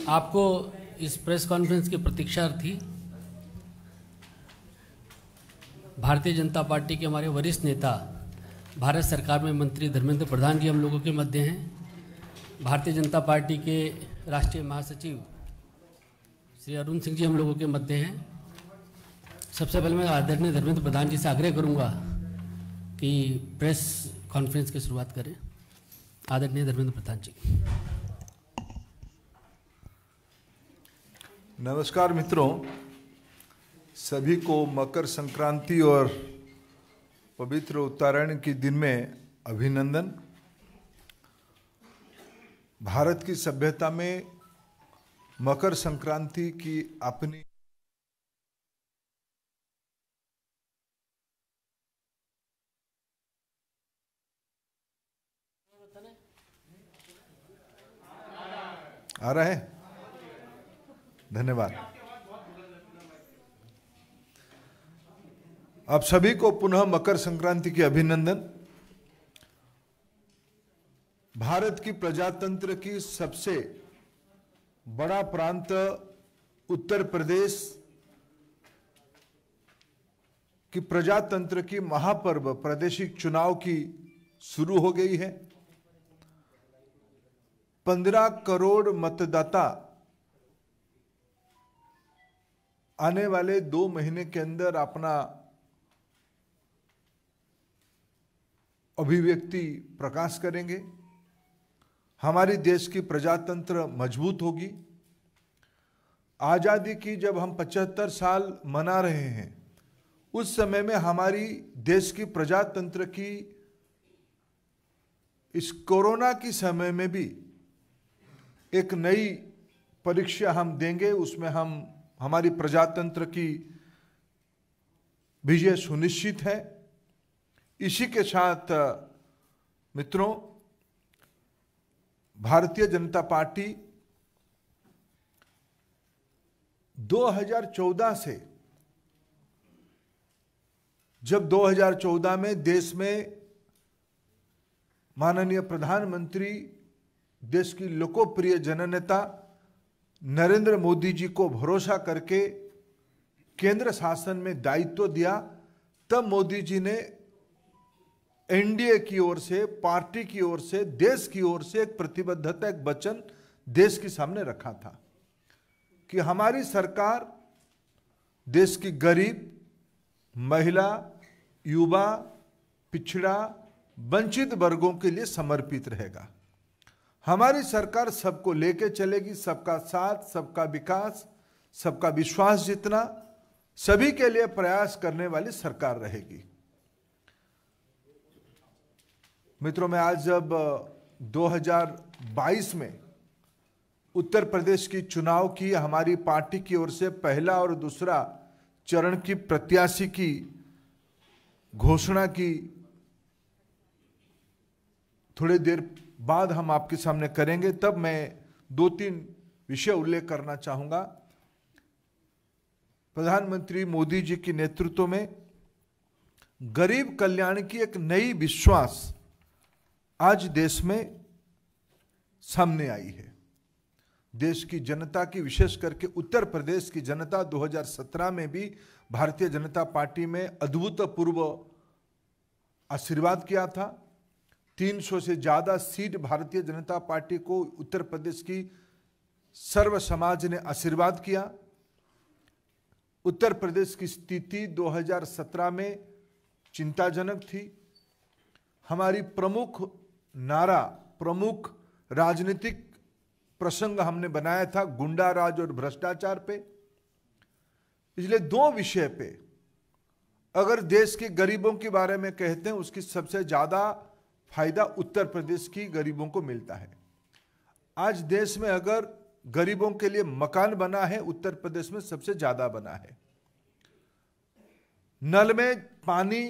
आपको इस press conference की प्रतीक्षा थी। भारतीय जनता पार्टी के हमारे वरिष्ठ नेता, भारत सरकार में मंत्री धर्मेंद्र प्रधान जी हम लोगों के मध्य हैं। भारतीय जनता पार्टी के राष्ट्रीय महासचिव श्री अरुण सिंह जी हम लोगों के मध्य हैं। सबसे पहले मैं आदरणीय धर्मेंद्र प्रधान जी से आग्रह करूंगा कि प्रेस कॉन्फ्रेंस की शुरुआत करें। आदरणीय धर्मेंद्र प्रधान जी। नमस्कार मित्रों, सभी को मकर संक्रांति और पवित्र उत्तरायण के दिन में अभिनंदन। भारत की सभ्यता में मकर संक्रांति की अपनी आ रहा है। धन्यवाद। आप सभी को पुनः मकर संक्रांति की अभिनंदन। भारत की प्रजातंत्र की सबसे बड़ा प्रांत उत्तर प्रदेश की प्रजातंत्र की महापर्व प्रादेशिक चुनाव की शुरू हो गई है। 15 करोड़ मतदाता आने वाले 2 महीने के अंदर अपना अभिव्यक्ति प्रकाश करेंगे। हमारी देश की प्रजातंत्र मजबूत होगी। आजादी की जब हम 75 साल मना रहे हैं, उस समय में हमारी देश की प्रजातंत्र की इस कोरोना के समय में भी एक नई परीक्षा हम देंगे। उसमें हम हमारी प्रजातंत्र की विजय सुनिश्चित है। इसी के साथ मित्रों, भारतीय जनता पार्टी 2014 से, जब 2014 में देश में माननीय प्रधानमंत्री, देश की लोकप्रिय जननेता नरेंद्र मोदी जी को भरोसा करके केंद्र शासन में दायित्व दिया, तब मोदी जी ने एनडीए की ओर से, पार्टी की ओर से, देश की ओर से एक प्रतिबद्धता, एक वचन देश के सामने रखा था कि हमारी सरकार देश की गरीब, महिला, युवा, पिछड़ा, वंचित वर्गों के लिए समर्पित रहेगा। हमारी सरकार सबको लेके चलेगी। सबका साथ, सबका विकास, सबका विश्वास जितना, सभी के लिए प्रयास करने वाली सरकार रहेगी। मित्रों, मैं आज जब 2022 में उत्तर प्रदेश की चुनाव की हमारी पार्टी की ओर से पहला और दूसरा चरण की प्रत्याशी की घोषणा की, थोड़ी देर बाद हम आपके सामने करेंगे, तब मैं 2-3 विषय उल्लेख करना चाहूंगा। प्रधानमंत्री मोदी जी के नेतृत्व में गरीब कल्याण की एक नई विश्वास आज देश में सामने आई है। देश की जनता की, विशेष करके उत्तर प्रदेश की जनता 2017 में भी भारतीय जनता पार्टी में अभूतपूर्व आशीर्वाद किया था। 300 से ज्यादा सीट भारतीय जनता पार्टी को उत्तर प्रदेश की सर्व समाज ने आशीर्वाद किया। उत्तर प्रदेश की स्थिति 2017 में चिंताजनक थी। हमारी प्रमुख नारा, प्रमुख राजनीतिक प्रसंग हमने बनाया था गुंडा राज और भ्रष्टाचार पे। इसलिए 2 विषय पे अगर देश के गरीबों के बारे में कहते हैं, उसकी सबसे ज्यादा फायदा उत्तर प्रदेश की गरीबों को मिलता है। आज देश में अगर गरीबों के लिए मकान बना है, उत्तर प्रदेश में सबसे ज्यादा बना है। नल में पानी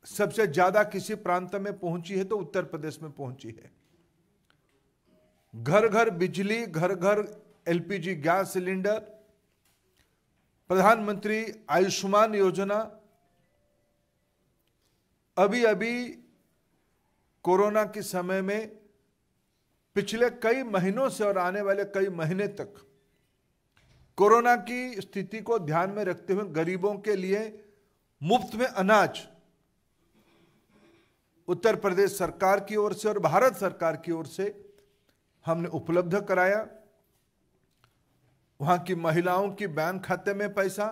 सबसे ज्यादा किसी प्रांत में पहुंची है तो उत्तर प्रदेश में पहुंची है। घर घर बिजली, घर घर एलपीजी गैस सिलेंडर, प्रधानमंत्री आयुष्मान योजना, अभी अभी कोरोना के समय में पिछले कई महीनों से और आने वाले कई महीने तक कोरोना की स्थिति को ध्यान में रखते हुए गरीबों के लिए मुफ्त में अनाज उत्तर प्रदेश सरकार की ओर से और भारत सरकार की ओर से हमने उपलब्ध कराया। वहां की महिलाओं की बैंक खाते में पैसा,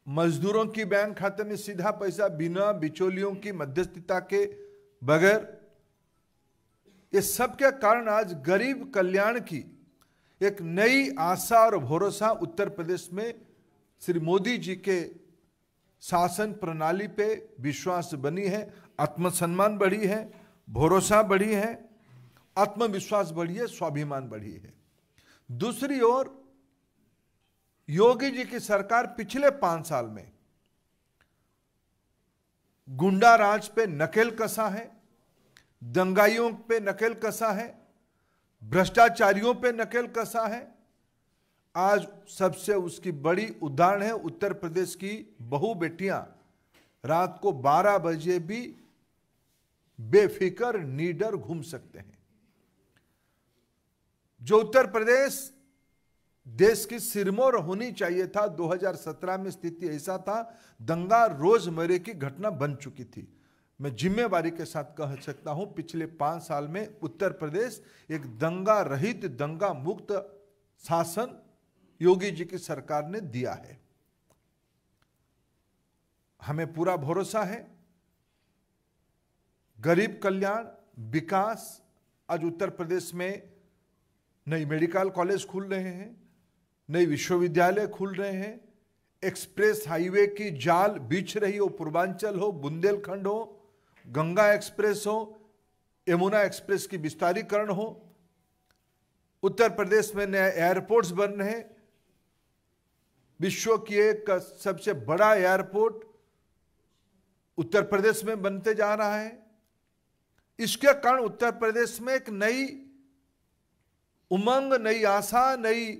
मजदूरों की बैंक खाते में सीधा पैसा, बिना बिचौलियों की मध्यस्थता के बगैर। ये सब के कारण आज गरीब कल्याण की एक नई आशा और भरोसा उत्तर प्रदेश में श्री मोदी जी के शासन प्रणाली पे विश्वास बनी है, आत्मसम्मान बढ़ी है, भरोसा बढ़ी है, आत्मविश्वास बढ़ी है, स्वाभिमान बढ़ी है। दूसरी ओर योगी जी की सरकार पिछले 5 साल में गुंडा राज पे नकेल कसा है, दंगाइयों पे नकेल कसा है, भ्रष्टाचारियों पे नकेल कसा है। आज सबसे उसकी बड़ी उदाहरण है उत्तर प्रदेश की बहू बेटियां रात को 12 बजे भी बेफिक्र निडर घूम सकते हैं। जो उत्तर प्रदेश देश की सिरमौर होनी चाहिए था, 2017 में स्थिति ऐसा था, दंगा रोजमर्रे की घटना बन चुकी थी। मैं जिम्मेवारी के साथ कह सकता हूं पिछले 5 साल में उत्तर प्रदेश एक दंगा रहित, दंगा मुक्त शासन योगी जी की सरकार ने दिया है। हमें पूरा भरोसा है गरीब कल्याण, विकास। आज उत्तर प्रदेश में नई मेडिकल कॉलेज खुल रहे हैं, नई विश्वविद्यालय खुल रहे हैं, एक्सप्रेस हाईवे की जाल बिछ रही हो, पूर्वांचल हो, बुंदेलखंड हो, गंगा एक्सप्रेस हो, यमुना एक्सप्रेस की विस्तारीकरण हो। उत्तर प्रदेश में नए एयरपोर्ट्स बन रहे हैं। विश्व की एक सबसे बड़ा एयरपोर्ट उत्तर प्रदेश में बनते जा रहा है। इसके कारण उत्तर प्रदेश में एक नई उमंग, नई आशा, नई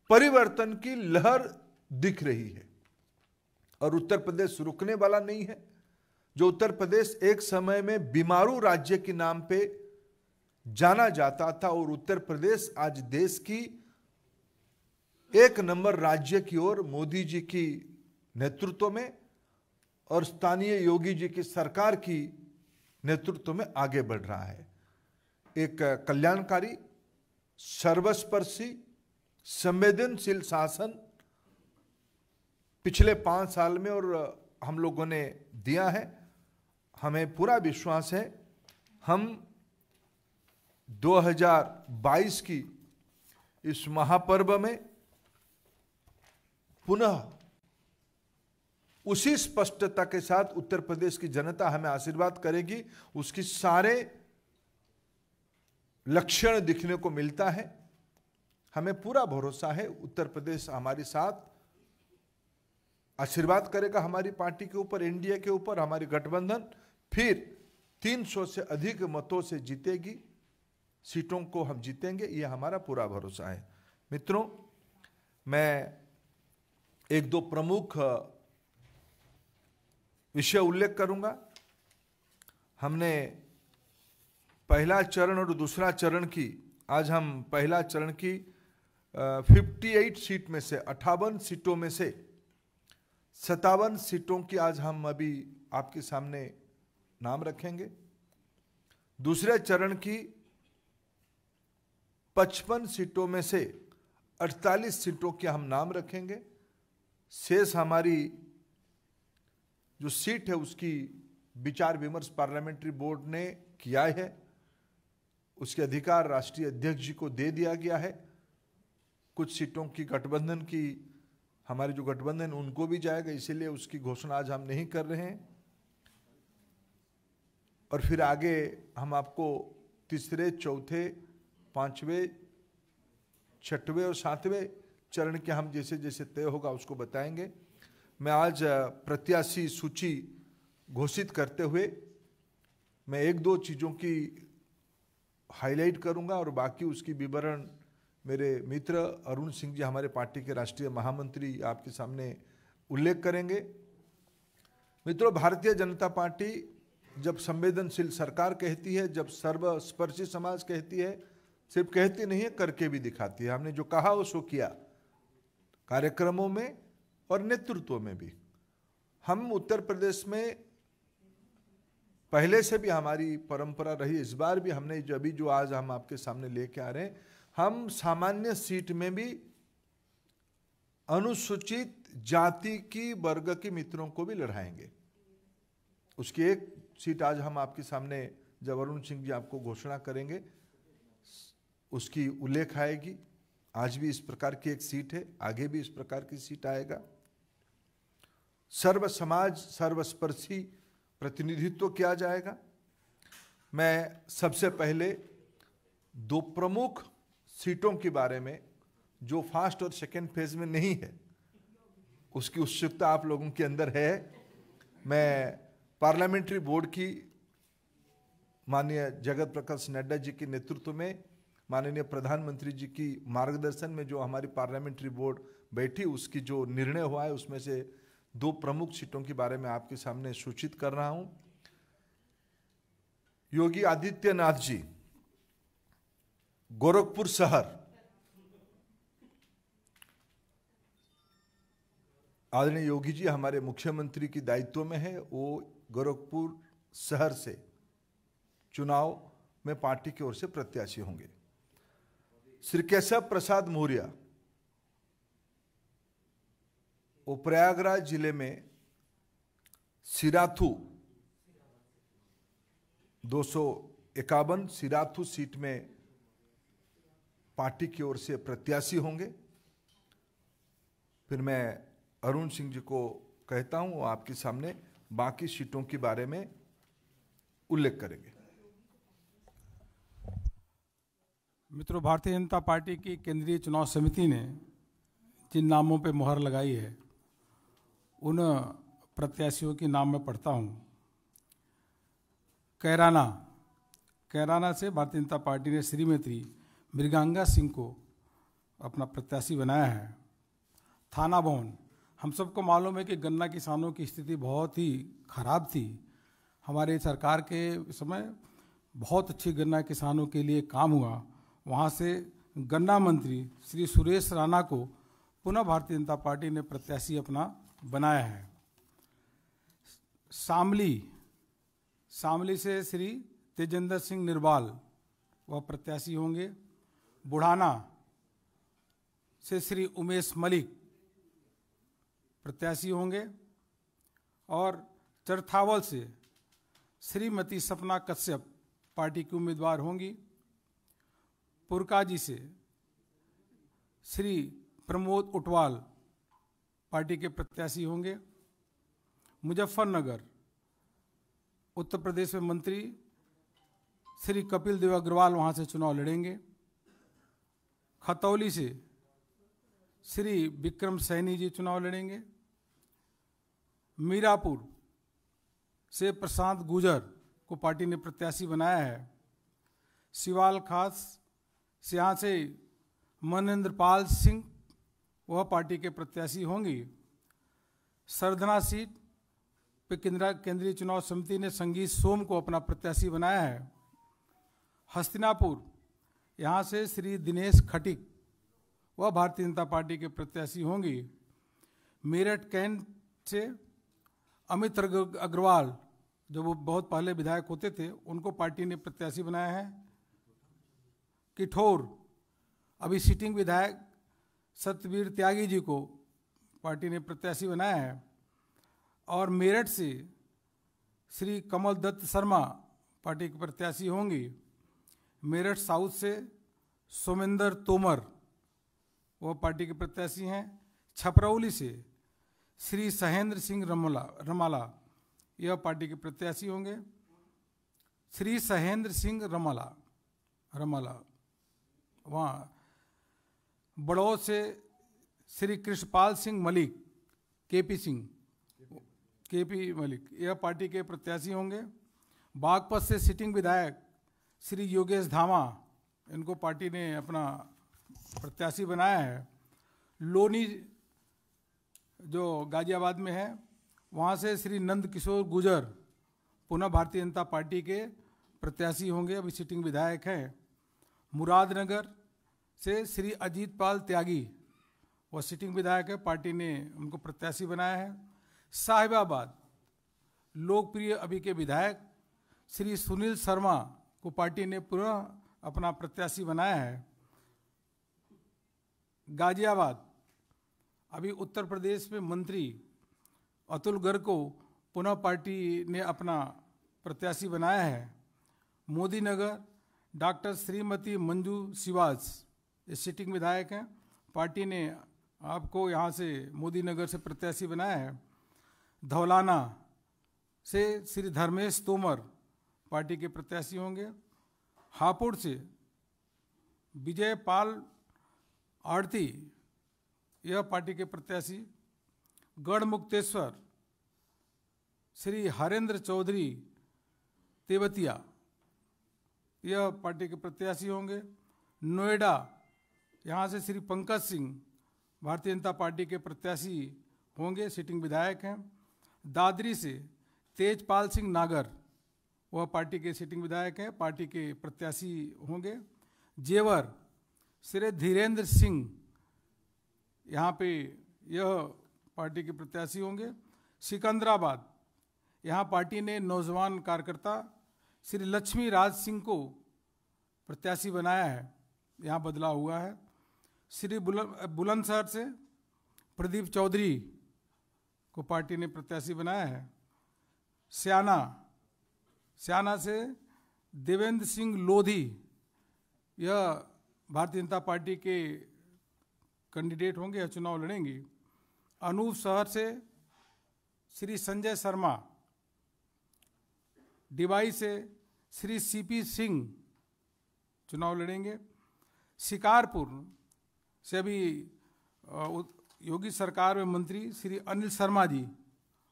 परिवर्तन की लहर दिख रही है और उत्तर प्रदेश रुकने वाला नहीं है। जो उत्तर प्रदेश एक समय में बीमारू राज्य के नाम पे जाना जाता था और उत्तर प्रदेश आज देश की 1 नंबर राज्य की ओर मोदी जी की नेतृत्व में और स्थानीय योगी जी की सरकार की नेतृत्व में आगे बढ़ रहा है। एक कल्याणकारी, सर्वस्पर्शी, संवेदनशील शासन पिछले 5 साल में और हम लोगों ने दिया है। हमें पूरा विश्वास है हम 2022 की इस महापर्व में पुनः उसी स्पष्टता के साथ उत्तर प्रदेश की जनता हमें आशीर्वाद करेगी, उसकी सारे लक्षण दिखने को मिलता है। हमें पूरा भरोसा है उत्तर प्रदेश हमारे साथ आशीर्वाद करेगा, हमारी पार्टी के ऊपर, एनडीए के ऊपर, हमारी गठबंधन फिर 300 से अधिक मतों से जीतेगी, सीटों को हम जीतेंगे, ये हमारा पूरा भरोसा है। मित्रों, मैं 1-2 प्रमुख विषय उल्लेख करूंगा। हमने पहला चरण और दूसरा चरण की, आज हम पहला चरण की 58 सीट में से 58 सीटों में से 57 सीटों की आज हम अभी आपके सामने नाम रखेंगे। दूसरे चरण की 55 सीटों में से 48 सीटों के हम नाम रखेंगे। शेष हमारी जो सीट है उसकी विचार विमर्श पार्लियामेंट्री बोर्ड ने किया है, उसके अधिकार राष्ट्रीय अध्यक्ष जी को दे दिया गया है। कुछ सीटों की गठबंधन की, हमारे जो गठबंधन उनको भी जाएगा, इसीलिए उसकी घोषणा आज हम नहीं कर रहे हैं। और फिर आगे हम आपको तीसरे, चौथे, 5वें, 6वें और 7वें चरण के हम जैसे जैसे तय होगा उसको बताएंगे। मैं आज प्रत्याशी सूची घोषित करते हुए मैं 1-2 चीज़ों की हाईलाइट करूंगा और बाकी उसकी विवरण मेरे मित्र अरुण सिंह जी, हमारे पार्टी के राष्ट्रीय महामंत्री, आपके सामने उल्लेख करेंगे। मित्रों, भारतीय जनता पार्टी जब संवेदनशील सरकार कहती है, जब सर्वस्पर्शी समाज कहती है, सिर्फ कहती नहीं है, करके भी दिखाती है। हमने जो कहा वो सो किया, कार्यक्रमों में और नेतृत्व में भी। हम उत्तर प्रदेश में पहले से भी हमारी परंपरा रही, इस बार भी हमने जो आज हम आपके सामने लेके आ रहे हैं, हम सामान्य सीट में भी अनुसूचित जाति की वर्ग के मित्रों को भी लड़ाएंगे। उसकी एक सीट आज हम आपके सामने, जब अरुण सिंह जी आपको घोषणा करेंगे, उसकी उल्लेख आएगी। आज भी इस प्रकार की एक सीट है, आगे भी इस प्रकार की सीट आएगा। सर्व समाज सर्वस्पर्शी प्रतिनिधित्व किया जाएगा। मैं सबसे पहले दो प्रमुख सीटों के बारे में, जो फर्स्ट और सेकेंड फेज में नहीं है, उसकी उत्सुकता आप लोगों के अंदर है। मैं पार्लियामेंट्री बोर्ड की माननीय जगत प्रकाश नड्डा जी के नेतृत्व में, माननीय प्रधानमंत्री जी की मार्गदर्शन में जो हमारी पार्लियामेंट्री बोर्ड बैठी, उसकी जो निर्णय हुआ है, उसमें से दो प्रमुख सीटों के बारे में आपके सामने सूचित कर रहा हूं। योगी आदित्यनाथ जी गोरखपुर शहर, आदरणीय योगी जी हमारे मुख्यमंत्री की दायित्व में है, वो गोरखपुर शहर से चुनाव में पार्टी की ओर से प्रत्याशी होंगे। श्री केशव प्रसाद मौर्य, वो प्रयागराज जिले में सिराथू 251 सिराथू सीट में पार्टी की ओर से प्रत्याशी होंगे। फिर मैं अरुण सिंह जी को कहता हूं, वो आपके सामने बाकी सीटों के बारे में उल्लेख करेंगे। मित्रों, भारतीय जनता पार्टी की केंद्रीय चुनाव समिति ने जिन नामों पर मुहर लगाई है, उन प्रत्याशियों के नाम मैं पढ़ता हूं। कैराना से भारतीय जनता पार्टी ने श्रीमती मृगांगा सिंह को अपना प्रत्याशी बनाया है। थाना भवन, हम सबको मालूम है कि गन्ना किसानों की स्थिति बहुत ही खराब थी। हमारे सरकार के समय बहुत अच्छी गन्ना किसानों के लिए काम हुआ। वहाँ से गन्ना मंत्री श्री सुरेश राणा को पुनः भारतीय जनता पार्टी ने प्रत्याशी अपना बनाया है। शामली से श्री तेजेंद्र सिंह निर्वाल वह प्रत्याशी होंगे। बुढ़ाना से श्री उमेश मलिक प्रत्याशी होंगे और चरथावल से श्रीमती सपना कश्यप पार्टी की उम्मीदवार होंगी। पुरकाजी से श्री प्रमोद उटवाल पार्टी के प्रत्याशी होंगे। मुजफ्फरनगर उत्तर प्रदेश में मंत्री श्री कपिल देव अग्रवाल वहाँ से चुनाव लड़ेंगे। खतौली से श्री विक्रम सैनी जी चुनाव लड़ेंगे। मीरापुर से प्रशांत गुजर को पार्टी ने प्रत्याशी बनाया है। सिवाल खास से यहाँ से मनेंद्र पाल सिंह वह पार्टी के प्रत्याशी होंगी। सरधना सीट पे केंद्रीय चुनाव समिति ने संगीत सोम को अपना प्रत्याशी बनाया है। हस्तिनापुर यहाँ से श्री दिनेश खटिक वह भारतीय जनता पार्टी के प्रत्याशी होंगी। मेरठ कैंट से अमित अग्रवाल, जो वो बहुत पहले विधायक होते थे, उनको पार्टी ने प्रत्याशी बनाया है। किठौर अभी सिटिंग विधायक सत्यवीर त्यागी जी को पार्टी ने प्रत्याशी बनाया है। और मेरठ से श्री कमल दत्त शर्मा पार्टी के प्रत्याशी होंगी। मेरठ साउथ से सोमेंद्र तोमर वह पार्टी के प्रत्याशी हैं। छपरौली से श्री सहेंद्र सिंह रमाला यह पार्टी के प्रत्याशी होंगे। श्री सहेंद्र सिंह रमाला वहाँ। बड़ौद से श्री कृष्णपाल सिंह मलिक केपी मलिक यह पार्टी के प्रत्याशी होंगे। बागपत से सिटिंग विधायक श्री योगेश धामा, इनको पार्टी ने अपना प्रत्याशी बनाया है। लोनी जो गाजियाबाद में है, वहाँ से श्री नंद किशोर गुजर पुनः भारतीय जनता पार्टी के प्रत्याशी होंगे, अभी सिटिंग विधायक हैं। मुरादनगर से श्री अजीत पाल त्यागी, वह सिटिंग विधायक है, पार्टी ने उनको प्रत्याशी बनाया है। साहिबाबाद लोकप्रिय अभी के विधायक श्री सुनील शर्मा को पार्टी ने पुनः अपना प्रत्याशी बनाया है। गाजियाबाद अभी उत्तर प्रदेश में मंत्री अतुल गर्ग को पुनः पार्टी ने अपना प्रत्याशी बनाया है। मोदी नगर डॉक्टर श्रीमती मंजू शिवाज ये सिटिंग विधायक हैं, पार्टी ने आपको यहाँ से मोदी नगर से प्रत्याशी बनाया है। धौलाना से श्री धर्मेश तोमर पार्टी के प्रत्याशी होंगे। हापुड़ से विजय पाल आड़ती यह पार्टी के प्रत्याशी। गढ़मुक्तेश्वर श्री हरेंद्र चौधरी तेवतिया यह पार्टी के प्रत्याशी होंगे। नोएडा यहाँ से श्री पंकज सिंह भारतीय जनता पार्टी के प्रत्याशी होंगे, सिटिंग विधायक हैं। दादरी से तेजपाल सिंह नागर वह पार्टी के सिटिंग विधायक हैं, पार्टी के प्रत्याशी होंगे। जेवर श्री धीरेन्द्र सिंह यहाँ पे यह पार्टी के प्रत्याशी होंगे। सिकंदराबाद यहाँ पार्टी ने नौजवान कार्यकर्ता श्री लक्ष्मी राज सिंह को प्रत्याशी बनाया है, यहाँ बदलाव हुआ है। श्री बुलंदशहर से प्रदीप चौधरी को पार्टी ने प्रत्याशी बनाया है। स्याना से देवेंद्र सिंह लोधी यह भारतीय जनता पार्टी के कैंडिडेट होंगे या चुनाव लड़ेंगे। अनूप शहर से श्री संजय शर्मा, डिवाई से श्री सीपी सिंह चुनाव लड़ेंगे। शिकारपुर से अभी योगी सरकार में मंत्री श्री अनिल शर्मा जी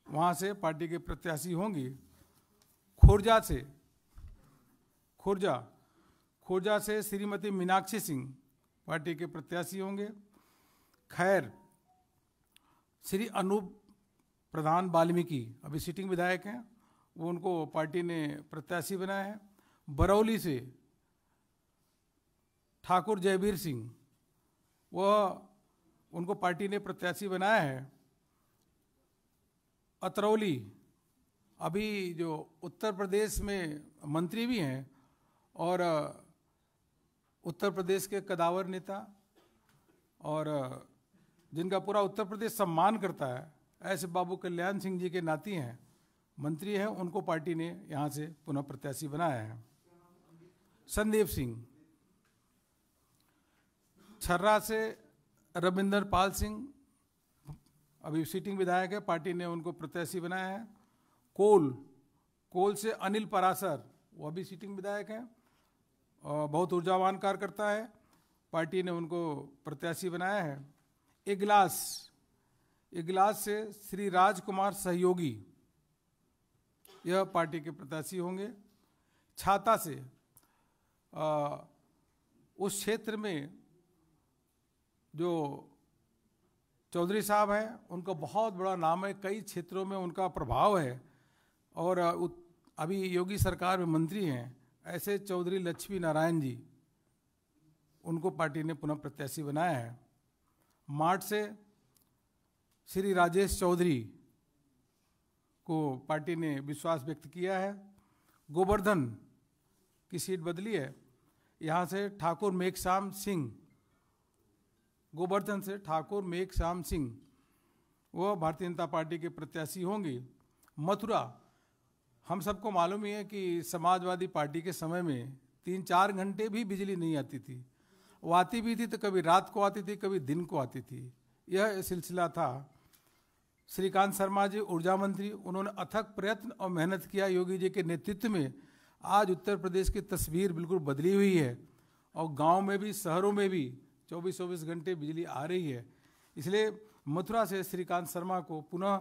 वहाँ से पार्टी के प्रत्याशी होंगे। खोरजा से श्रीमती मीनाक्षी सिंह पार्टी के प्रत्याशी होंगे। खैर श्री अनूप प्रधान वाल्मीकि अभी सिटिंग विधायक हैं, वो उनको पार्टी ने प्रत्याशी बनाया है। बरौली से ठाकुर जयवीर सिंह वह उनको पार्टी ने प्रत्याशी बनाया है। अतरौली अभी जो उत्तर प्रदेश में मंत्री भी हैं और उत्तर प्रदेश के कदावर नेता और जिनका पूरा उत्तर प्रदेश सम्मान करता है, ऐसे बाबू कल्याण सिंह जी के नाती हैं, मंत्री हैं, उनको पार्टी ने यहाँ से पुनः प्रत्याशी बनाया है। संदीप सिंह छर्रा से रविंदर पाल सिंह अभी सिटिंग विधायक है, पार्टी ने उनको प्रत्याशी बनाया है। कोल से अनिल परासर वो अभी सिटिंग विधायक हैं और बहुत ऊर्जावान कार्यकर्ता है, पार्टी ने उनको प्रत्याशी बनाया है। इगलास से श्री राजकुमार सहयोगी यह पार्टी के प्रत्याशी होंगे। छाता से उस क्षेत्र में जो चौधरी साहब हैं उनका बहुत बड़ा नाम है, कई क्षेत्रों में उनका प्रभाव है और अभी योगी सरकार में मंत्री हैं, ऐसे चौधरी लक्ष्मी नारायण जी उनको पार्टी ने पुनः प्रत्याशी बनाया है। मार्ट से श्री राजेश चौधरी को पार्टी ने विश्वास व्यक्त किया है। गोवर्धन की सीट बदली है, यहाँ से ठाकुर मेघश्याम सिंह, गोवर्धन से ठाकुर मेघश्याम सिंह वो भारतीय जनता पार्टी के प्रत्याशी होंगे। मथुरा हम सबको मालूम ही है कि समाजवादी पार्टी के समय में 3-4 घंटे भी बिजली नहीं आती थी, वो आती भी थी तो कभी रात को आती थी, कभी दिन को आती थी, यह सिलसिला था। श्रीकांत शर्मा जी ऊर्जा मंत्री, उन्होंने अथक प्रयत्न और मेहनत किया योगी जी के नेतृत्व में। आज उत्तर प्रदेश की तस्वीर बिल्कुल बदली हुई है और गांव में भी शहरों में भी 24-24 घंटे बिजली आ रही है, इसलिए मथुरा से श्रीकांत शर्मा को पुनः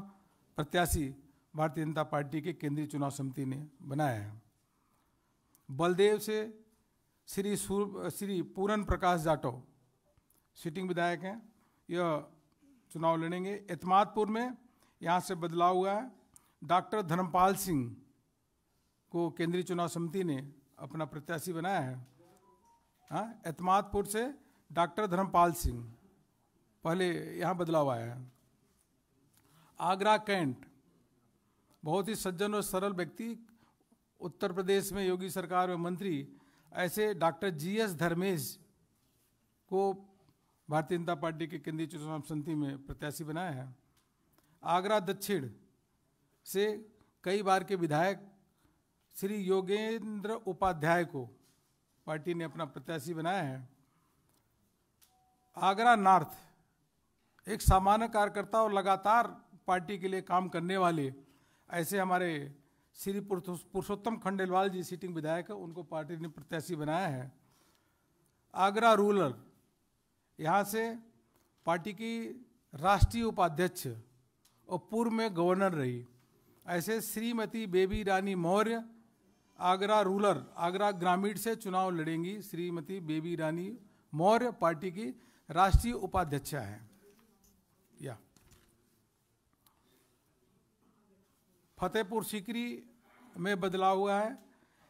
प्रत्याशी भारतीय जनता पार्टी के केंद्रीय चुनाव समिति ने बनाया है। बलदेव से श्री पूरन प्रकाश जाटव सिटिंग विधायक हैं, यह चुनाव लड़ेंगे। एतमादपुर में यहाँ से बदलाव हुआ है, डॉक्टर धर्मपाल सिंह को केंद्रीय चुनाव समिति ने अपना प्रत्याशी बनाया है। हाँ, एतमादपुर से डॉक्टर धर्मपाल सिंह, पहले यहाँ बदलाव आया है। आगरा कैंट, बहुत ही सज्जन और सरल व्यक्ति, उत्तर प्रदेश में योगी सरकार में मंत्री, ऐसे डॉक्टर GS धर्मेश को भारतीय जनता पार्टी के केंद्रीय चुनाव समिति में प्रत्याशी बनाया है। आगरा दक्षिण से कई बार के विधायक श्री योगेंद्र उपाध्याय को पार्टी ने अपना प्रत्याशी बनाया है। आगरा नॉर्थ, एक सामान्य कार्यकर्ता और लगातार पार्टी के लिए काम करने वाले ऐसे हमारे श्री पुरुषोत्तम खंडेलवाल जी सिटिंग विधायक है, उनको पार्टी ने प्रत्याशी बनाया है। आगरा रूरल, यहाँ से पार्टी की राष्ट्रीय उपाध्यक्ष और पूर्व में गवर्नर रही ऐसे श्रीमती बेबी रानी मौर्य आगरा रूरल, आगरा ग्रामीण से चुनाव लड़ेंगी। श्रीमती बेबी रानी मौर्य पार्टी की राष्ट्रीय उपाध्यक्षा है। या फतेहपुर सीकरी में बदलाव हुआ है।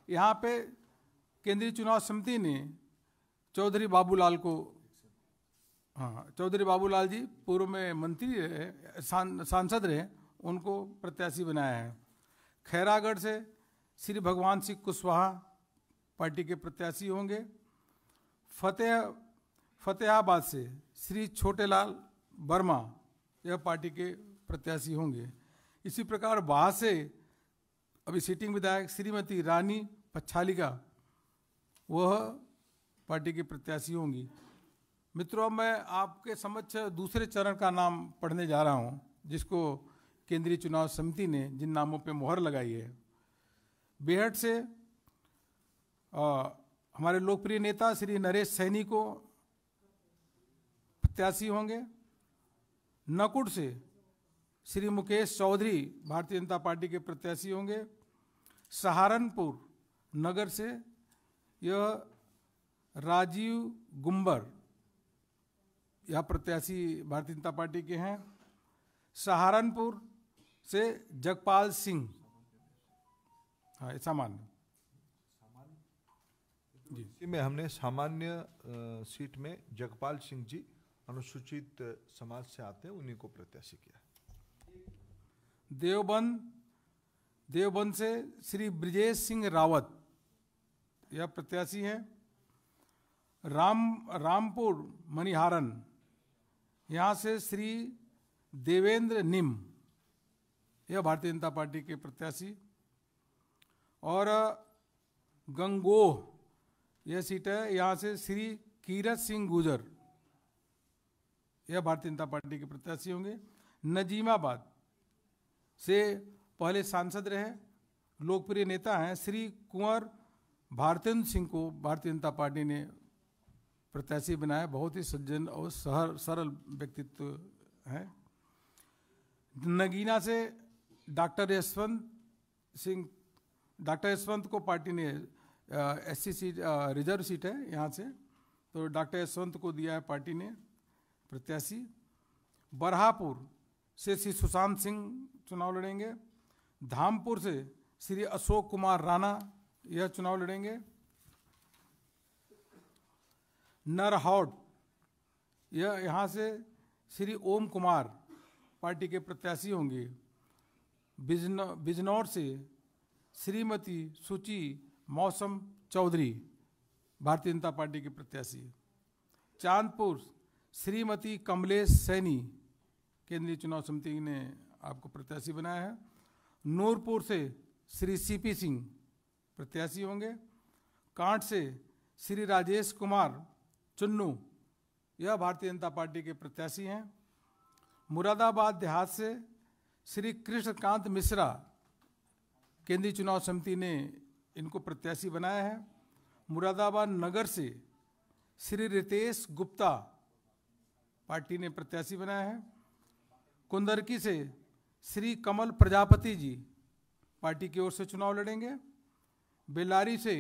यहाँ पे केंद्रीय चुनाव समिति ने चौधरी बाबूलाल को, हाँ, चौधरी बाबूलाल जी पूर्व में मंत्री रहे, सांसद रहे, उनको प्रत्याशी बनाया है। खैरागढ़ से श्री भगवान सिंह कुशवाहा पार्टी के प्रत्याशी होंगे। फतेहाबाद से श्री छोटेलाल वर्मा यह पार्टी के प्रत्याशी होंगे। इसी प्रकार वहाँ से अभी सिटिंग विधायक श्रीमती रानी पच्छालिका, वह पार्टी के प्रत्याशी होंगी। मित्रों, मैं आपके समक्ष दूसरे चरण का नाम पढ़ने जा रहा हूँ, जिसको केंद्रीय चुनाव समिति ने जिन नामों पे मोहर लगाई है। बेहट से हमारे लोकप्रिय नेता श्री नरेश सैनी को प्रत्याशी होंगे। नकुड़ से श्री मुकेश चौधरी भारतीय जनता पार्टी के प्रत्याशी होंगे। सहारनपुर नगर से यह राजीव गुम्बर, यह प्रत्याशी भारतीय जनता पार्टी के हैं। सहारनपुर से जगपाल सिंह, हाँ, सामान्य जी में हमने सामान्य सीट में जगपाल सिंह जी अनुसूचित समाज से आते हैं, उन्हीं को प्रत्याशी किया। देवबंद से श्री ब्रिजेश सिंह रावत यह प्रत्याशी हैं। रामपुर मनिहारन, यहाँ से श्री देवेंद्र निम, यह भारतीय जनता पार्टी के प्रत्याशी। और गंगोह यह सीट है, यहाँ से श्री कीरत सिंह गुजर, यह भारतीय जनता पार्टी के प्रत्याशी होंगे। नजीमाबाद से पहले सांसद रहे, लोकप्रिय नेता हैं, श्री कुंवर भारतेंद्र सिंह को भारतीय जनता पार्टी ने प्रत्याशी बनाया। बहुत ही सज्जन और सरल व्यक्तित्व है। नगीना से डॉक्टर यशवंत को पार्टी ने SC सीट, रिजर्व सीट है यहाँ से, तो डॉक्टर यशवंत को दिया है पार्टी ने प्रत्याशी। बरहापुर से श्री सुशांत सिंह चुनाव लड़ेंगे। धामपुर से श्री अशोक कुमार राणा यह चुनाव लड़ेंगे। नरहौट, यह यहाँ से श्री ओम कुमार पार्टी के प्रत्याशी होंगे। बिजनौर से श्रीमती सुची मौसम चौधरी भारतीय जनता पार्टी के प्रत्याशी। चांदपुर श्रीमती कमलेश सैनी केंद्रीय चुनाव समिति ने आपको प्रत्याशी बनाया है। नूरपुर से श्री CP सिंह प्रत्याशी होंगे। कांट से श्री राजेश कुमार चुन्नू यह भारतीय जनता पार्टी के प्रत्याशी हैं। मुरादाबाद देहात से श्री कृष्णकांत मिश्रा केंद्रीय चुनाव समिति ने इनको प्रत्याशी बनाया है। मुरादाबाद नगर से श्री रितेश गुप्ता पार्टी ने प्रत्याशी बनाया है। कुंदरकी से श्री कमल प्रजापति जी पार्टी की ओर से चुनाव लड़ेंगे। बेलारी से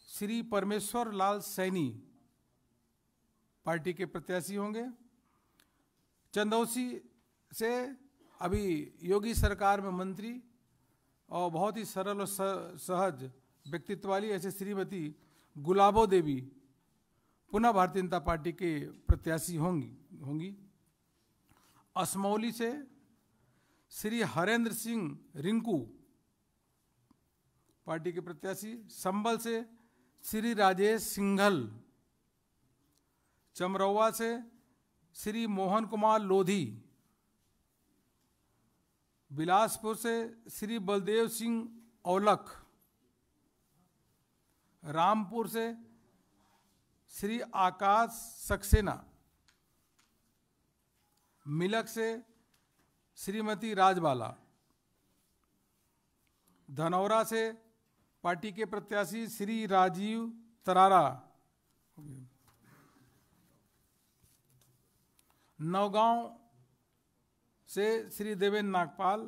श्री परमेश्वर लाल सैनी पार्टी के प्रत्याशी होंगे। चंदौसी से अभी योगी सरकार में मंत्री और बहुत ही सरल और सहज व्यक्तित्व वाली ऐसे श्रीमती गुलाबो देवी पुनः भारतीय जनता पार्टी के प्रत्याशी होंगी। असमौली से श्री हरेंद्र सिंह रिंकू पार्टी के प्रत्याशी, संबल से श्री राजेश सिंघल, चमरौवा से श्री मोहन कुमार लोधी, बिलासपुर से श्री बलदेव सिंह औलख, रामपुर से श्री आकाश सक्सेना, मिलक से श्रीमती राजबाला, धनौरा से पार्टी के प्रत्याशी श्री राजीव तरारा, नौगांव से श्री देवेंद्र नागपाल,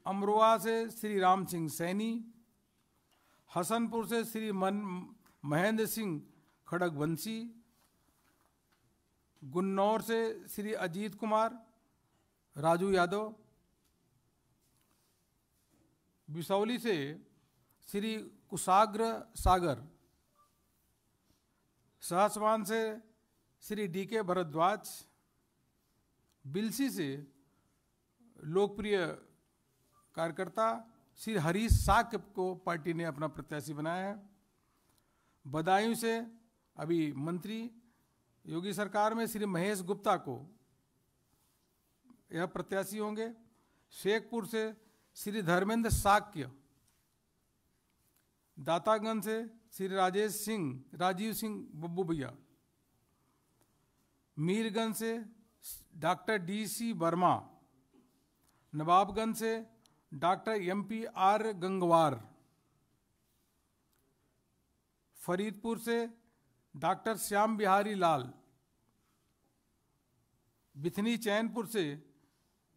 अमरोहा से श्री राम सिंह सैनी, हसनपुर से श्री महेंद्र सिंह खड़गवंशी, गुन्नौर से श्री अजीत कुमार राजू यादव, बिसौली से श्री कुशाग्र सागर, सहसवान से श्री डी.के. भरद्वाज, बिलसी से लोकप्रिय कार्यकर्ता श्री हरीश साक्य को पार्टी ने अपना प्रत्याशी बनाया है। बदायूं से अभी मंत्री योगी सरकार में श्री महेश गुप्ता को यह प्रत्याशी होंगे। शेखपुर से श्री धर्मेंद्र साक्य, दातागंज से श्री राजीव सिंह बब्बू भैया, मीरगंज से डॉक्टर डी.सी. वर्मा, नवाबगंज से डॉक्टर M.P.R. गंगवार, फरीदपुर से डॉक्टर श्याम बिहारी लाल, बिथनी चैनपुर से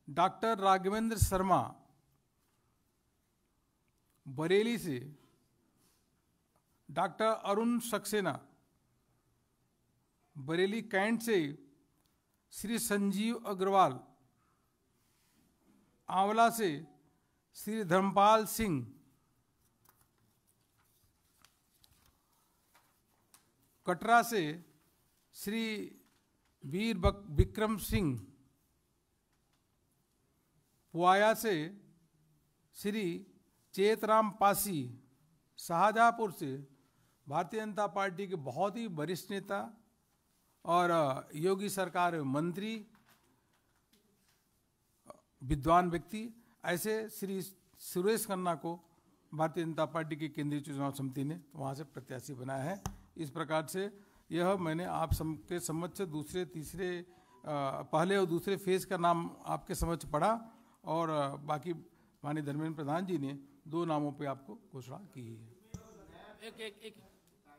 डॉक्टर राघवेंद्र शर्मा, बरेली से डॉक्टर अरुण सक्सेना, बरेली कैंट से श्री संजीव अग्रवाल, आंवला से श्री धर्मपाल सिंह, कटरा से श्री वीर विक्रम सिंह, पुआया से श्री चेतराम पासी, शाहजहांपुर से भारतीय जनता पार्टी के बहुत ही वरिष्ठ नेता और योगी सरकार में मंत्री, विद्वान व्यक्ति ऐसे श्री सुरेश खन्ना को भारतीय जनता पार्टी की केंद्रीय चुनाव समिति ने वहाँ से प्रत्याशी बनाया है। इस प्रकार से यह मैंने आप सबके समक्ष दूसरे तीसरे पहले और दूसरे फेज का नाम आपके समक्ष पढ़ा और बाकी माननीय धर्मेंद्र प्रधान जी ने 2 नामों पे आपको घोषणा की है। एक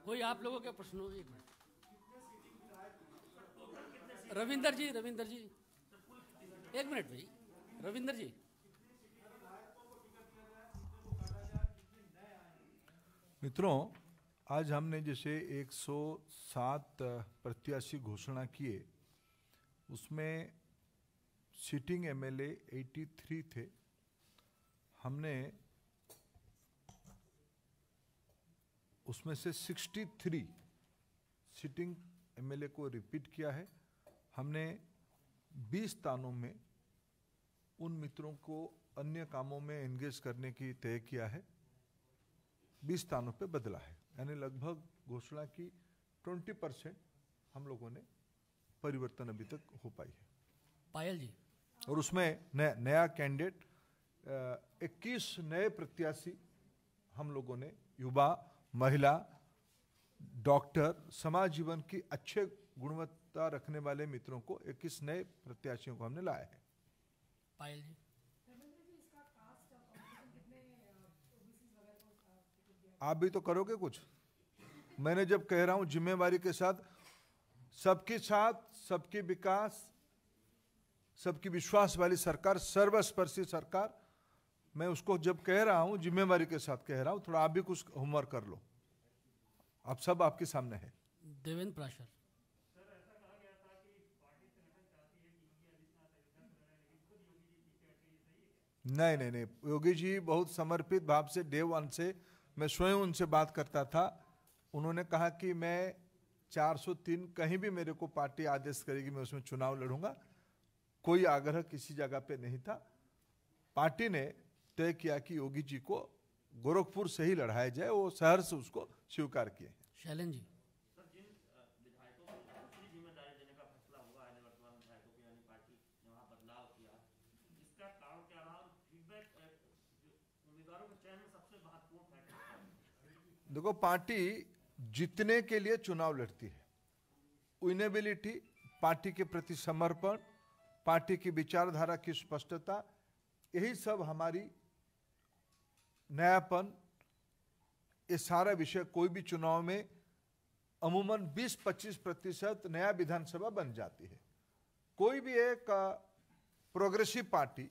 कोई आप लोगों के प्रश्न हो? एक मिनट, रविंदर जी एक मिनट भाई, रविंदर जी। मित्रों, आज हमने जैसे 107 प्रत्याशी घोषणा किए, उसमें सिटिंग एमएलए 83 थे। हमने उसमें से 63 सिटिंग एमएलए को रिपीट किया है। हमने 20 स्थानों में उन मित्रों को अन्य कामों में एंगेज करने की तय किया है, 20 स्थानों पे बदला है, यानी लगभग घोषणा की 20% हम लोगों ने परिवर्तन अभी तक हो पाई है। पायल जी, और उसमें नया कैंडिडेट 21 नए प्रत्याशी हम लोगों ने युवा, महिला, डॉक्टर, समाज जीवन की अच्छे गुणवत्ता रखने वाले मित्रों को 21 नए प्रत्याशियों को हमने लाया है। पायल जी, आप भी तो करोगे कुछ। मैंने जब कह रहा हूं जिम्मेवारी के साथ, सबकी विकास, सबकी विश्वास वाली सरकार, सर्वस्पर्शी सरकार, मैं उसको जब कह रहा हूं जिम्मेवारी के साथ कह रहा हूं। थोड़ा आप भी कुछ होमवर्क कर लो, आप सब आपके सामने है। देवेंद्र प्राशर। नहीं नहीं नहीं, योगी जी बहुत समर्पित भाव से डे वन से मैं स्वयं उनसे बात करता था। उन्होंने कहा कि मैं 403 कहीं भी मेरे को पार्टी आदेश करेगी मैं उसमें चुनाव लड़ूंगा। कोई आग्रह किसी जगह पे नहीं था। पार्टी ने तय किया कि योगी जी को गोरखपुर से ही लड़ाया जाए, वो शहर से उसको स्वीकार किए। शैलन जी, सर, जिन विधायकों को दूसरी जिम्मेदारी देने का फैसला हुआ है निवर्तमान विधायकों को, यानी पार्टी ने वहां बदलाव किया, इसका कारण क्या रहा? और फीडबैक उम्मीदवारों के चयन में सबसे महत्वपूर्ण फैक्टर। देखो, पार्टी जीतने के लिए चुनाव लड़ती है। विनेबिलिटी, पार्टी के प्रति समर्पण, पार्टी की विचारधारा की स्पष्टता, यही सब हमारी नयापन, ये सारा विषय कोई भी चुनाव में अमूमन 20-25% नया विधानसभा बन जाती है। कोई भी एक प्रोग्रेसिव पार्टी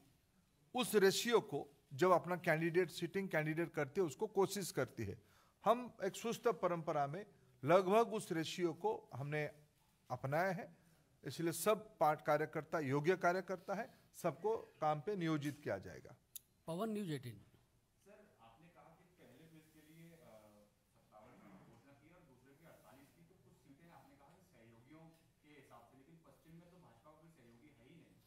उस रेशियो को जब अपना कैंडिडेट सिटिंग कैंडिडेट करती है उसको कोशिश करती है। हम एक सुस्त परंपरा में लगभग उस रेशियो को हमने अपनाया है, इसलिए सब पार्टी कार्यकर्ता योग्य कार्यकर्ता है, सबको काम पे नियोजित किया जाएगा। पवन, न्यूज 18। सर, आपने कहा कि पहले फेज के लिए 57 की घोषणा की और दूसरे की 48 की, तो कुछ सीटें आपने कहा कि सहयोगियों के हिसाब से, लेकिन पश्चिम में तो भाजपा का कोई सहयोगी है ही नहीं।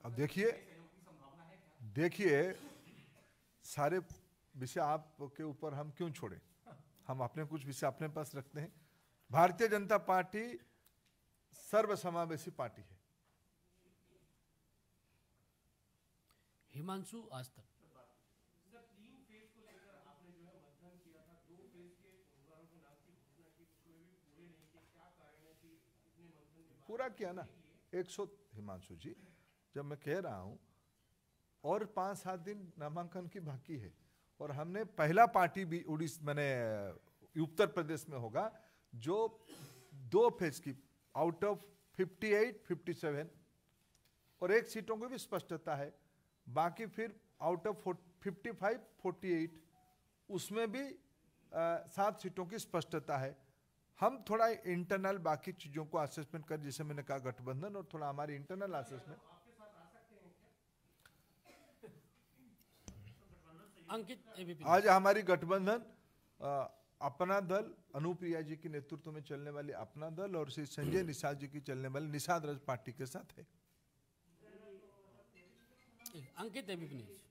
अब देखिए, सहयोग की संभावना है क्या? देखिए, सारे विषय आपके ऊपर हम क्यों छोड़े, हम अपने कुछ विषय अपने पास रखते हैं। भारतीय जनता पार्टी सर्वसमावेशी पार्टी है। हिमांशु, आज तक। सर, 3 फेज को लेकर आपने जो है मंथन किया था, 2 फेज के उम्मीदवारों के नाम की घोषणा की, उसमें भी पूरे नहीं किए, क्या कारण है कि इतने मंथन के बाद पूरा किया ना 100। हिमांशु जी, जब मैं कह रहा हूं और 5-7 दिन नामांकन की बाकी है, और हमने पहला पार्टी भी मैंने उत्तर प्रदेश में होगा जो 2 फेज की आउट ऑफ 58, 57 और 1 सीटों की भी स्पष्टता है, बाकी फिर आउट ऑफ 55, 48 उसमें भी 7 सीटों की स्पष्टता है। हम थोड़ा इंटरनल बाकी चीजों को असेसमेंट कर, जैसे मैंने कहा गठबंधन, और थोड़ा हमारी इंटरनल असेसमेंट। अंकित, एबीपी। आज हमारी गठबंधन अपना दल, अनुप्रिया जी के नेतृत्व में चलने वाली अपना दल और श्री संजय निषाद जी की चलने वाली निषाद राज पार्टी के साथ है। अंकित, एबीपी न्यूज।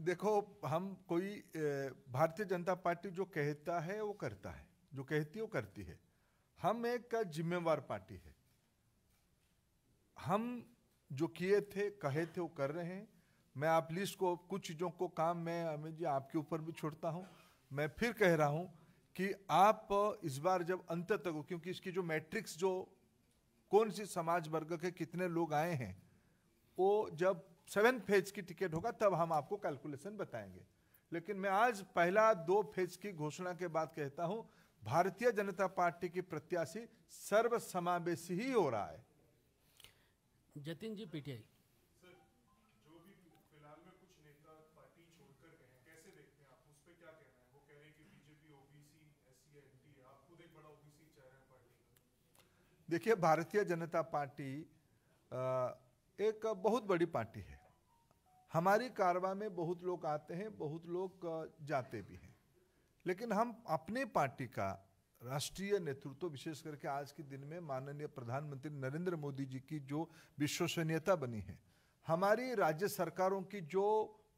देखो, हम कोई भारतीय जनता पार्टी जो कहता है वो करता है, जो कहती है वो करती है। हम एक जिम्मेवार पार्टी है। हम जो किए थे, कहे थे, वो कर रहे हैं। मैं आप लिस्ट को, कुछ चीज़ों को काम मैं अमित जी आपके ऊपर भी छोड़ता हूं। मैं फिर कह रहा हूं कि आप इस बार जब अंत तक, क्योंकि इसकी जो मैट्रिक्स, जो कौन सी समाज वर्ग के कितने लोग आए हैं, वो जब 7 फेज की टिकट होगा तब हम आपको कैलकुलेशन बताएंगे। लेकिन मैं आज पहला 2 फेज की घोषणा के बाद कहता हूं, भारतीय जनता पार्टी की प्रत्याशी सर्वसमावेशी ही हो रहा है। जतिन जी, पीटीआई। सर, जो भी फिलहाल में कुछ नेता पार्टी छोड़कर गए हैं, कैसे देखते हैं आप, उस पर क्या कहना है? वो कह रहे हैं कि बीजेपी ओबीसी, एससी, एनटी है, आप खुद एक बड़ा ओबीसी चेहरा है पार्टी का। देखिए, भारतीय जनता पार्टी एक बहुत बड़ी पार्टी है। हमारी कारवां में बहुत लोग आते हैं, बहुत लोग जाते भी हैं, लेकिन हम अपने पार्टी का राष्ट्रीय नेतृत्व, विशेष करके आज के दिन में माननीय प्रधानमंत्री नरेंद्र मोदी जी की जो विश्वसनीयता बनी है, हमारी राज्य सरकारों की जो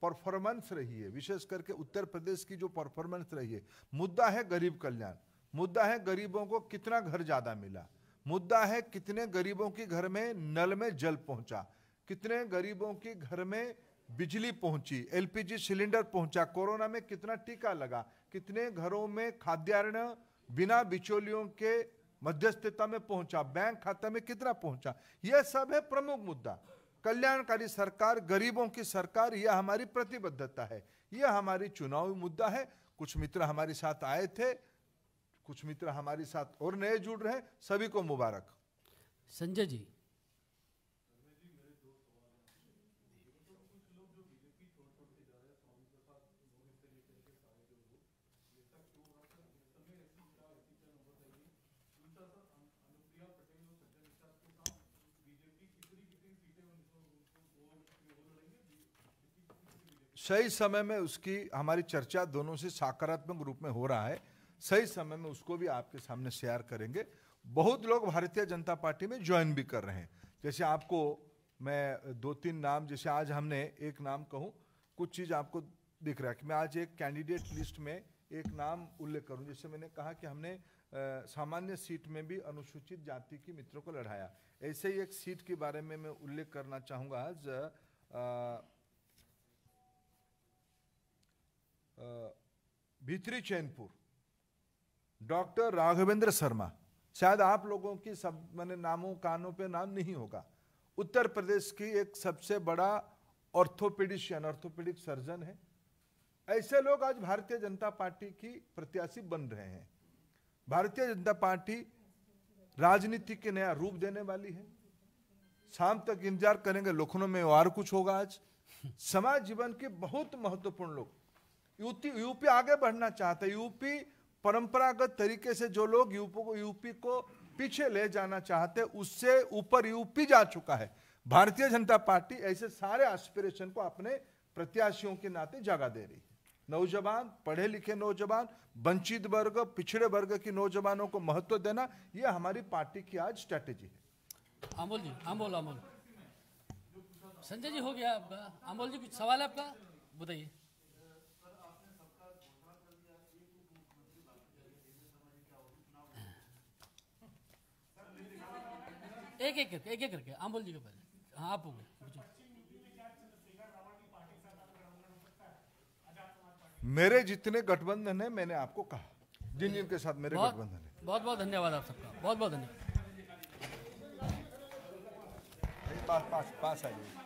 परफॉर्मेंस रही है, विशेष करके उत्तर प्रदेश की जो परफॉर्मेंस रही है, मुद्दा है गरीब कल्याण, मुद्दा है गरीबों को कितना घर ज्यादा मिला, मुद्दा है कितने गरीबों के घर में नल में जल पहुंचा, कितने गरीबों के घर में बिजली पहुंची, एलपीजी सिलेंडर पहुंचा, कोरोना में कितना टीका लगा, कितने घरों में खाद्यान्न बिना बिचौलियों के मध्यस्थता में पहुंचा, बैंक खाता में कितना पहुंचा। यह सब है प्रमुख मुद्दा। कल्याणकारी सरकार, गरीबों की सरकार, यह हमारी प्रतिबद्धता है, यह हमारी चुनावी मुद्दा है। कुछ मित्र हमारे साथ आए थे, कुछ मित्र हमारे साथ और नए जुड़ रहे हैं, सभी को मुबारक। संजय जी। कुछ लोग सही समय में उसकी हमारी चर्चा दोनों से सकारात्मक रूप में हो रहा है। सही समय में उसको भी आपके सामने शेयर करेंगे। बहुत लोग भारतीय जनता पार्टी में ज्वाइन भी कर रहे हैं। जैसे आपको मैं 2-3 नाम, जैसे आज हमने एक नाम कहूँ, कुछ चीज़ आपको दिख रहा है कि मैं आज एक कैंडिडेट लिस्ट में एक नाम उल्लेख करूं। जैसे मैंने कहा कि हमने सामान्य सीट में भी अनुसूचित जाति की मित्रों को लड़ाया, ऐसे ही एक सीट के बारे में मैं उल्लेख करना चाहूँगा आज भीतरी चैनपुर, डॉक्टर राघवेंद्र शर्मा। शायद आप लोगों की सब मैंने नामों कानों पे नाम नहीं होगा। उत्तर प्रदेश की एक सबसे बड़ा ऑर्थोपेडिक सर्जन है। ऐसे लोग आज भारतीय जनता पार्टी की प्रत्याशी बन रहे हैं। भारतीय जनता पार्टी राजनीति के नया रूप देने वाली है। शाम तक इंतजार करेंगे, लखनऊ में और कुछ होगा। आज समाज जीवन के बहुत महत्वपूर्ण लोग, यूपी आगे बढ़ना चाहता है। यूपी परंपरागत तरीके से जो लोग यूपी को पीछे ले जाना चाहते, उससे ऊपर यूपी जा चुका है। भारतीय जनता पार्टी ऐसे सारे एस्पिरेशन को अपने प्रत्याशियों के नाते जगह दे रही है। नौजवान, पढ़े लिखे नौजवान, वंचित वर्ग, पिछड़े वर्ग के नौजवानों को महत्व देना, यह हमारी पार्टी की आज स्ट्रैटेजी है। अमोल जी, अमोल संजय जी हो गया आपका। अमोल जी कुछ सवाल है आपका, बताइए। एक करके अमोल जी के पहले। हाँ, आप हो गए। मेरे जितने गठबंधन है मैंने आपको कहा, जिन जिनके साथ मेरे गठबंधन है। बहुत बहुत धन्यवाद आप सबका, बहुत बहुत धन्यवाद। पास आइए।